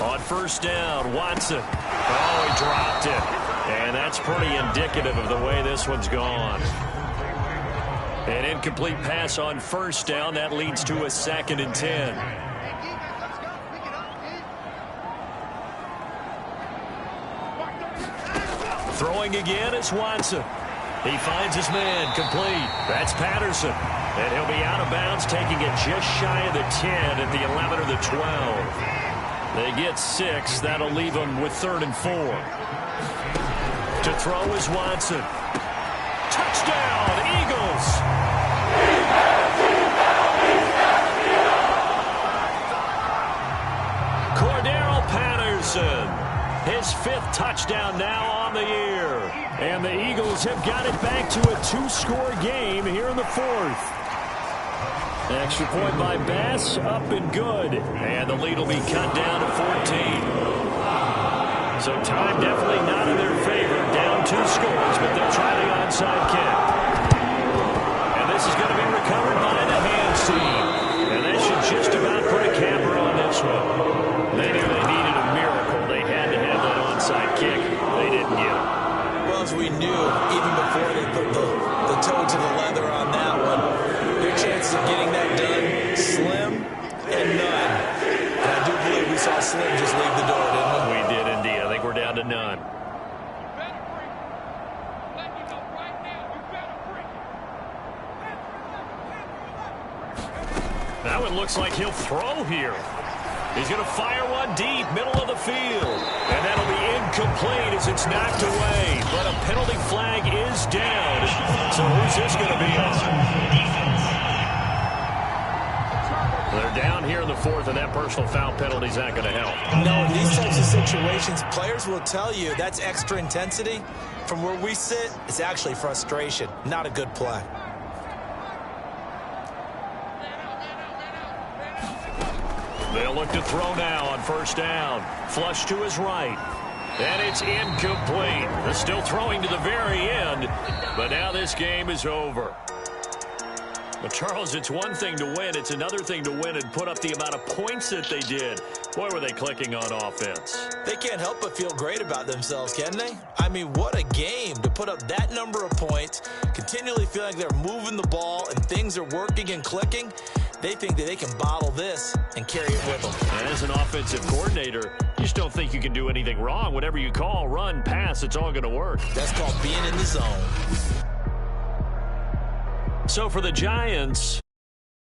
On 1st down, Watson. Oh, he dropped it. And that's pretty indicative of the way this one's gone. An incomplete pass on 1st down. That leads to a 2nd and 10. Throwing again is Watson. He finds his man complete. That's Patterson. And he'll be out of bounds, taking it just shy of the 10 at the 11 or the 12. They get 6. That'll leave them with 3rd and 4. To throw is Watson. Touchdown, Eagles! Cordero Patterson. His 5th touchdown now on the year. And the Eagles have got it back to a 2-score game here in the 4th. Extra point by Bass, up and good. And the lead will be cut down to 14. So time definitely not in their favor. Down 2 scores, but they'll try the onside kick. And this is going to be recovered by the hands team. And that should just about put a capper on this one. They knew they needed a miracle. They had to have that onside kick. They didn't get it. Well, as we knew, even before they put the toe to the leather on that one, their chances of getting that done, slim and none. And I do believe we saw Slim just leave the door, didn't we? We did indeed. I think we're down to none. That one looks like he'll throw here. He's going to fire one deep, middle of the field. And that'll be incomplete as it's knocked away. But a penalty flag is down. So who's this going to be on? They're down here in the 4th, and that personal foul penalty's not going to help. No, in these types of situations, players will tell you that's extra intensity. From where we sit, it's actually frustration, not a good play. They'll look to throw now on 1st down. Flush to his right. And it's incomplete. They're still throwing to the very end, but now this game is over. But, Charles, it's one thing to win. It's another thing to win and put up the amount of points that they did. Boy, were they clicking on offense. They can't help but feel great about themselves, can they? I mean, what a game to put up that number of points, continually feel like they're moving the ball and things are working and clicking. They think that they can bottle this and carry it with them. And as an offensive coordinator, you just don't think you can do anything wrong. Whatever you call, run, pass, it's all going to work. That's called being in the zone. So for the Giants,